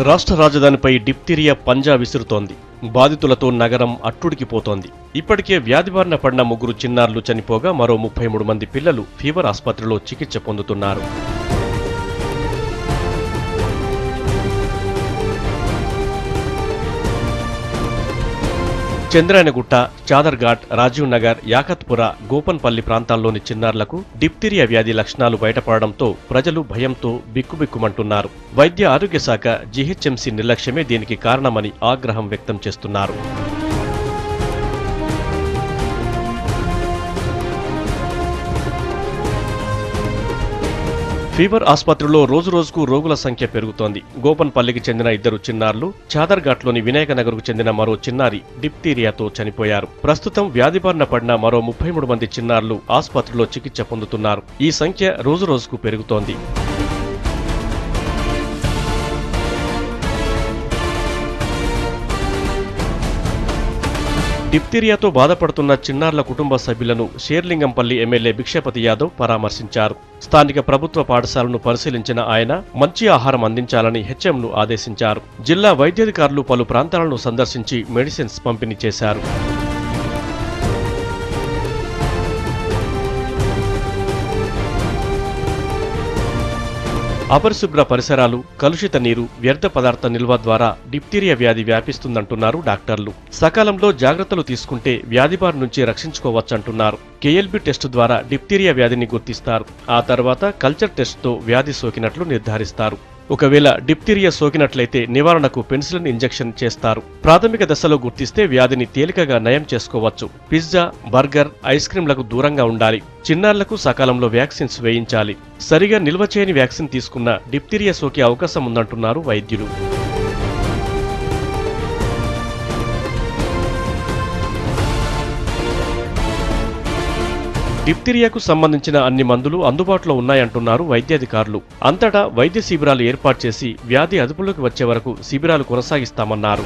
రాష్ట్ర రాజధానిపై డిప్తీరియా పంజా విసురుతోంది. బాధితులతో నగరం అట్టుడికిపోతోంది. ఇప్పటికే వ్యాధి బారిన పడిన 3 చిన్నారులు చనిపోగా మరో 33 మంది పిల్లలు ఫీవర్ ఆసుపత్రిలో చికిత్స పొందుతున్నారు. చంద్రాయనగుట్ట, చాదర్ఘాట్, రాజీవ్ నగర్, యాకత్పుర, గోపన్పల్లి ప్రాంతాల్లోని చిన్నారులకు డిప్తీరియా వ్యాధి లక్షణాలు బయటపడడంతో ప్రజలు భయంతో బిక్కుబిక్కుమంటున్నారు. వైద్య ఆరోగ్య శాఖ, జీహెచ్ఎంసీ నిర్లక్ష్యమే దీనికి కారణమని ఆగ్రహం వ్యక్తం చేస్తున్నారు. ఫీవర్ ఆసుపత్రిలో రోజురోజుకు రోగుల సంఖ్య పెరుగుతోంది. గోపన్పల్లికి చెందిన 2 చిన్నారులు, చాదర్ఘాట్లోని వినాయకనగర్కు చెందిన మరో చిన్నారి డిప్తీరియాతో చనిపోయారు. ప్రస్తుతం వ్యాధి బారిన పడిన మరో 33 మంది చిన్నారులు ఆసుపత్రిలో చికిత్స పొందుతున్నారు. ఈ సంఖ్య రోజురోజుకు పెరుగుతోంది. డిప్తీరియాతో బాధపడుతున్న చిన్నారుల కుటుంబ సభ్యులను షేర్లింగంపల్లి ఎమ్మెల్యే భిక్షపతి యాదవ్ పరామర్శించారు. స్థానిక ప్రభుత్వ పాఠశాలను పరిశీలించిన ఆయన మంచి ఆహారం అందించాలని హెచ్ఎంను ఆదేశించారు. జిల్లా వైద్యాధికారులు పలు ప్రాంతాలను సందర్శించి మెడిసిన్స్ పంపిణీ చేశారు. అపరిశుభ్ర పరిసరాలు, కలుషిత నీరు, వ్యర్థ పదార్థ నిల్వ ద్వారా డిప్తీరియా వ్యాధి వ్యాపిస్తుందంటున్నారు డాక్టర్లు. సకాలంలో జాగ్రత్తలు తీసుకుంటే వ్యాధి బారి నుంచి రక్షించుకోవచ్చంటున్నారు. కేఎల్బీ టెస్టు ద్వారా డిప్తీరియా వ్యాధిని గుర్తిస్తారు. ఆ తర్వాత కల్చర్ టెస్టుతో వ్యాధి సోకినట్లు నిర్ధారిస్తారు. ఒకవేళ డిప్తీరియా సోకినట్లయితే నివారణకు పెన్సిలిన్ ఇంజెక్షన్ చేస్తారు. ప్రాథమిక దశలో గుర్తిస్తే వ్యాధిని తేలికగా నయం చేసుకోవచ్చు. పిజ్జా, బర్గర్, ఐస్ క్రీంలకు దూరంగా ఉండాలి. చిన్నారులకు సకాలంలో వ్యాక్సిన్స్ వేయించాలి. సరిగా నిల్వ చేయని వ్యాక్సిన్ తీసుకున్న డిప్తీరియా సోకే అవకాశం ఉందంటున్నారు వైద్యులు. డిప్తీరియాకు సంబంధించిన అన్ని మందులు అందుబాటులో ఉన్నాయంటున్నారు వైద్యాధికారులు. అంతటా వైద్య శిబిరాలు ఏర్పాటు చేసి వ్యాధి అదుపులోకి వచ్చే వరకు శిబిరాలు కొనసాగిస్తామన్నారు.